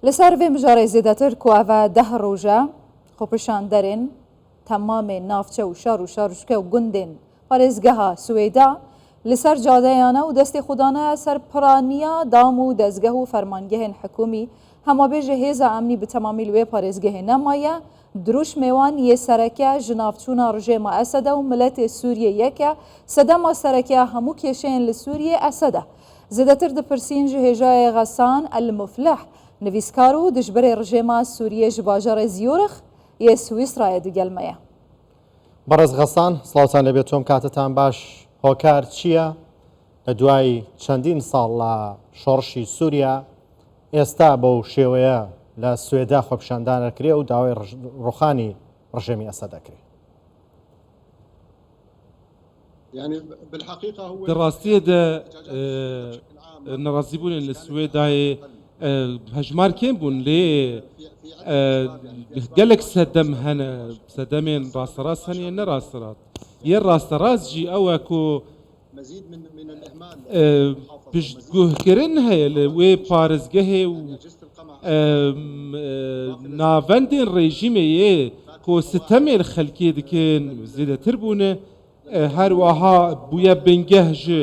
لسر وی مجاره زیدتر که اوه 10 روژه خوبشان درین تمام نافچه و شارشکه و گندین پارزگاه سویدا لسر جاده یانه و دست خودانه سر پرانیا دام و دزگه و فرمانگه حکومی همه به جهیز امنی به تمامی لوی پارزگه نمایه دروش میوان یه سرکه جنافچون رژیم اسد و ملت سوریه یکه صدام سرکه همو کشین لسوریه اسده زدتر دپرسین جهیجای غسان المفلح نویسکارو دجبر رژیم سوریه جباجر زیورخ یه سویسرا دگلمه بەڕێز غەسان سڵاوتان لەبێت تۆم کاتتان باش هۆکار چییە لە دوای چەندین ساڵ لە شۆڕشی سووریا ئێستا بەو شێوەیە لە سوێدا خۆپیشاندانەکرێ و داوای ڕوخانی ڕژێمی ئەسەد دەکرێت. دەڕاستیەدا نەڕازیبوون لە سوێدای هەژمار کێم بوون لێ gelek sedem hene sedemên rasterast hene ne rasterast yê rasterast jî ew e ku piştguhkirin heye li wê parêzgehê û navendên rejîmê yê ku sitemê li xelkê dikin zêdetir bûne her wiha bûye bingeh ji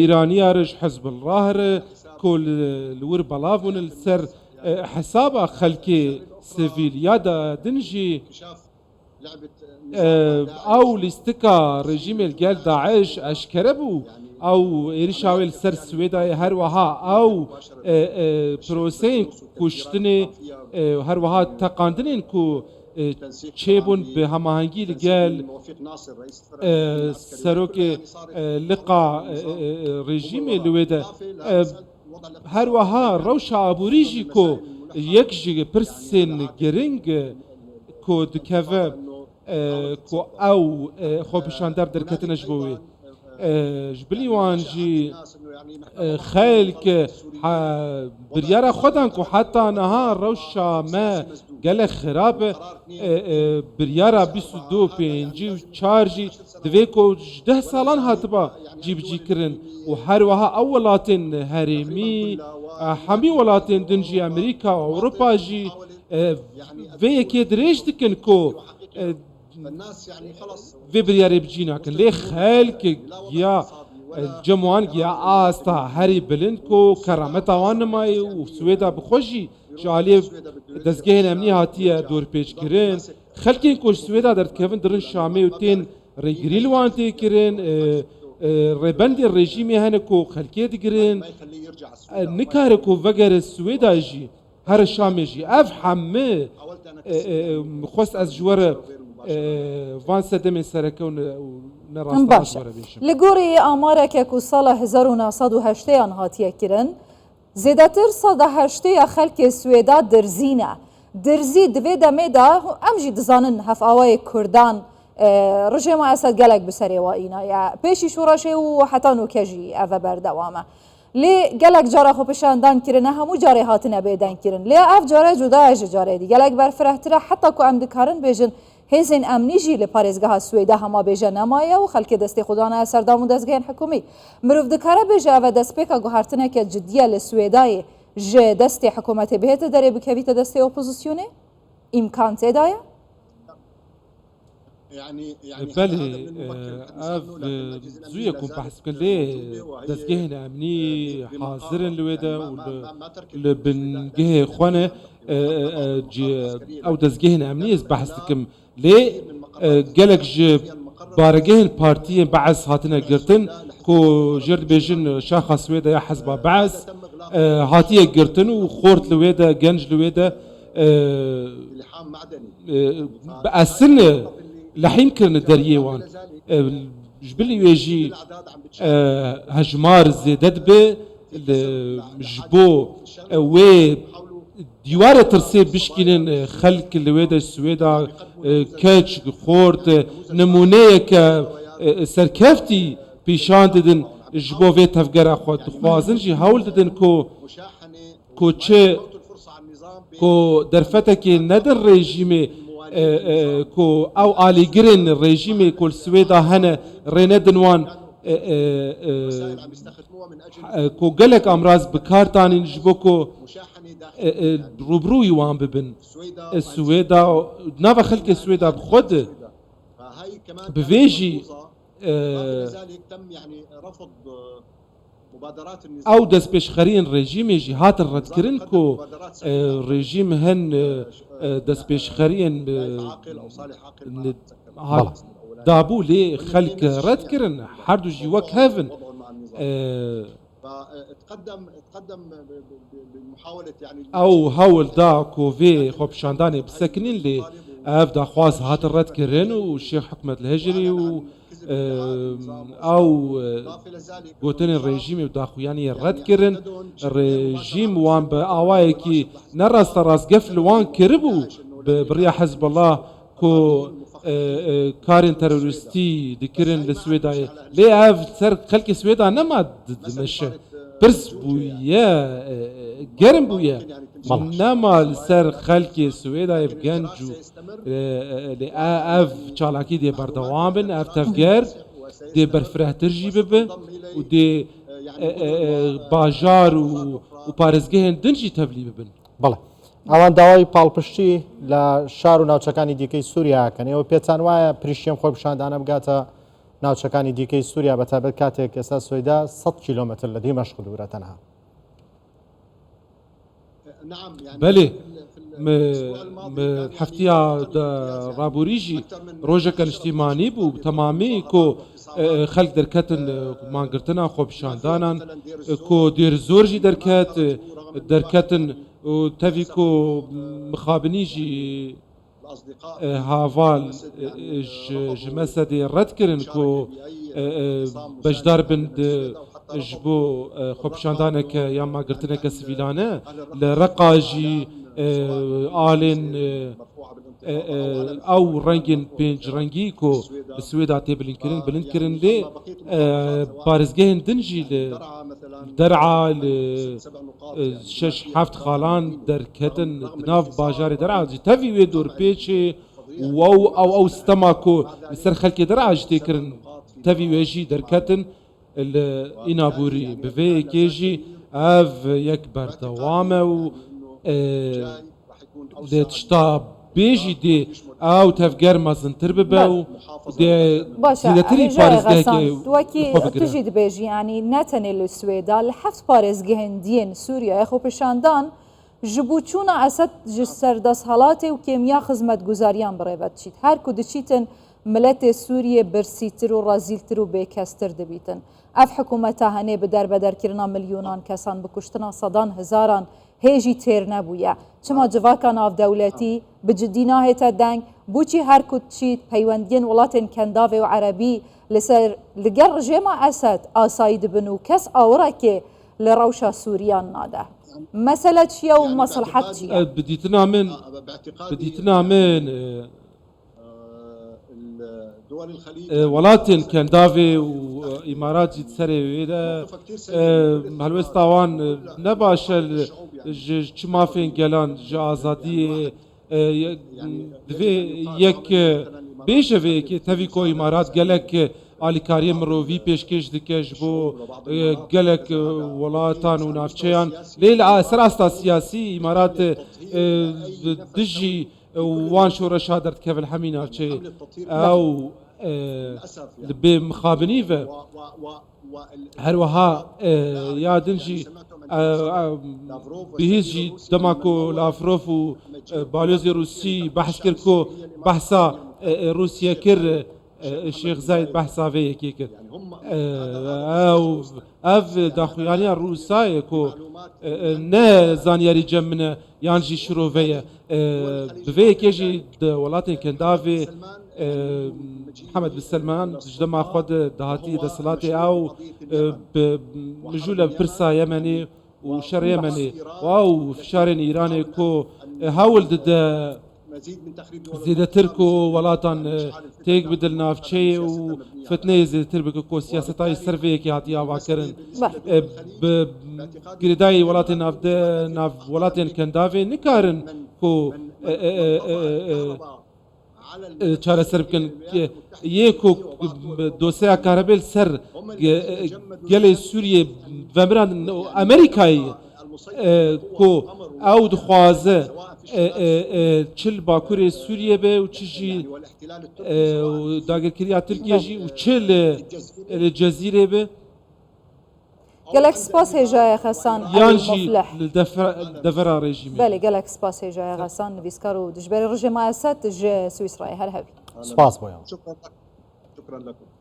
îraniya re ji Hezbollah re ku li wir belav bûne li ser حسابا خلكي سيفيل يادا دنجي او لستكا رجيم الجال داعش اشكربو او اريشاويل سر سويدا هر وها او بروسين كشتني هر وها تقاندنين كو تشيبون بهماهنجي الجال سروك لقا رجيم الويدا هر وها روش عبوریجی کو یک جی پرسین گرینگ کو دکوه کو او خوبشاندر در کتنش بوی جبلی وانجی خلق بریارا خودن کو حتی نها روشا ما گله خراب بریارا 22 پنجی و 4 جی دوی کو 10 سالان هاتبا جیب جی کرن و هر وها اولاتن هریمی همی ولاتن دنجی امریکا و اوروپا جی و یکی دریج دکن کو و بریاری بجینا کن لی خلق یا جمعان گیا آستا هری بلند کو کرامت آوان نمایی و سویدا بخوشی جالی دزگه نمنی هاتیه دور پیچ کرن خلقین کوش سویدا درد کهون درن شامی و تین ریگریل وانتی کرن ربند الرژیمی هنه کو خلقی دگرن نکاره کو وگر سویدا جی هر شامی جی اف همه خواست از جوار وان سدم سرکه و باشه لگوری آماره که کو سال 1908 هاتیه کرن زیادتر 108 خلق سویدا درزینه درزی دوی دمه دا امجی دزانن هف آوای کردان رژیم اسد گلک بسری و اینا یا پیشی شورشه و حتی نوکجی اوه بردوامه لی گلک جاره خوبشاندان کرنه همو جاره هاتنه بیدن کرن لی اف جاره جدا اج جاره دی گلک برفرهتره حتی که ام دکارن بیجن هزین امنی جی لپارزگاه سویده همه بیجن نمایه و خلک دستی خودانه سردام و دستگاه حکومی مروف دکاره بیجه اوه دست پیکا گوهرتنه که جدیه لسویده جه دستی حکومت بهت داره بکویت دستی اپوزیسیونه امکان تدایه بله اف زویا کن بحث کن لی دستگاه امنی حاضرن لویده و لبنگه خوانه او دستگاه امنی از بحث کم لی گلک جه بارگه پارتی بعث هاتنه گرتن کو جرد بیجن شاخص ویده یا حزب بعث هاتیه گرتن و خورت لویده گنج لویده بأسنه لحين كرن الدريه وان جبلي يجي هجمار زيدت به جبو و ديوار ترسي بشكين خلق الويدا السويدا كاتش خورت نمونه ك سركفتي بيشان ددن جبو في تفجر اخوات خوازن جي هول ددن كو تشي كو درفتك ندر ريجيمي کو او آلیگرین رژیمی کل سویدا هنه رینه دنوان کو گلک امراض بکارتانین جبو کو روبروی وان ببن السويدا نافا خلق السويدا بخد بفيجي لذلك تم يعني رفض مبادرات او دست پیشخرین رژیم جهات رد کردن کو رژیم هن دست پیشخرین دابو لی خلق رد کردن هر دو جی وک هفن تقدم بمحاولة يعني او هول دا كوفي خوب شانداني بسكنين لي اف دا خواص هات الرد كرن والشيخ حكمت الهجري و او قوتن الرجيم بدا خوياني الرد كرن الرجيم وان باوايكي نراس راس قفل وان كربو بريا حزب الله كو كارين ترورستي دكرن لسويدا لي اف سر خلق سويدا نما مش برس بويا جرم بويا نما لسر خلق سويدا يبغنجو لأف چالاكي دي بردوام بن اف تفجر دي برفره ترجي ببه و دي باجار و پارزگهن دنجي تبلي ببن بله ئەوان داوای پاڵپشتی لە شار و ناوچەکانی دیکەی سووریاکەن ئێوە پێتان وایە پریشتیم خۆی پیشاندانە بگاتە ناوچەکانی دیکەی سووریا بەتابەت کاتێک ئێستا سوێدا 100 کیلۆمەتر لە دیمەشق دوورە تەنها بله هەفتیا ڕابوریژی ڕۆژەکە نیشتیمانی بوو تەمامی کۆ خەڵک دەرکەتن مانگرتنا خۆپیشاندانان کۆ دێر زۆرژی دەرکەتن و تفيكو مخابنيجي هافال جمسدي رد كرن كو بجدار بند جبو خبشاندانك يا ما قرتنك سفيلانه لرقاجي آلين او رنگين بينج رنگي كو بسويدا تبلين كرن بلند كرن لي بارزگهن دنجي درعا شش هفت خالان در كتن ناف باجاري درعا تفي ويدور بيتشي او استما كو سر خلقي درعا جتي كرن تفي ويجي در كتن الانابوري بفي كيجي اف يكبر دوامه و تشتا بيجي دي او تفجر مازنتر ببا دي زيدتري بارزگه وكي تجد بيجي يعني نتني السويدا لحفت بارزگهن دين سوريا اخو بشاندان جبوچونا اسد جسر دس حالاتي وكيميا خدمت گزاريان بريبت شيت هر كو دچيتن ملت سوريا برسيتر و رازيلتر و بيكستر دبيتن اف حكومتها هني بدر كرنا مليونان كسان بكشتنا صدان هزاران هيجي تير نبويا چما جواكا ناف دولتي بجدينا هيتا دنگ بوچي هر كتشيت پيوندين ولاتن كنداوي وعربي لسر لقر جيما اسد آسايد بنو كس آوركي لروشا سوريان ناده مسألة شيا ومصلحة شيا بديتنا من دول الخليج ولاتن كندافي وامارات تسري ويدا هلوستاوان نباشل چمافين گلان جا آزادی یک بیشوی که تفیکو امارات گلک آلیکاری مروی پیشکش دکش بو گلک ولاتان و نافچیان لیل سراستا سیاسی امارات دجی وان شورشا درد كيف الحمي نافچي او بمخابني و هروها يا دنجي بهيجي دماكو لافروف و بالوزي روسي بحث كركو بحثا روسيا كر الشيخ زايد بحثا في كيك او اف داخلانيا روساي كو نه زانياري جمنا يانجي شروفيا بفي كيجي ولاتن كندافي محمد بن سلمان جدما خود دهاتي دسلاتي او مجوله برسا يمني وشر يمني او فشارين ايراني كو هاول ضد زيادة تركو ولاتن تيك بدل نافشي وفتنة زيادة تركو كو سياستاي سرفي كي هاتيا واكرن بقرداي ولاتن ناف ولاتن كندافي نكارن كو چاره سر بکن یکو دوسیا کاربل سر گل سوریه و مران امریکایی کو او دخوازه چل باکوری سوریه به و چجی داگرکریا ترکیه جی و چل الجزیره به گەلێک سپاس هێژایە خەسان یانجی مفلح دەڤرا رژیمه بەێ گەلێک سپاس هێژایە خەسان نویسکار و دژبەری ڕژێ مایەسەت ژێ سوئیسرای هەر هەوی سپاس بۆیان. شكرا لكم.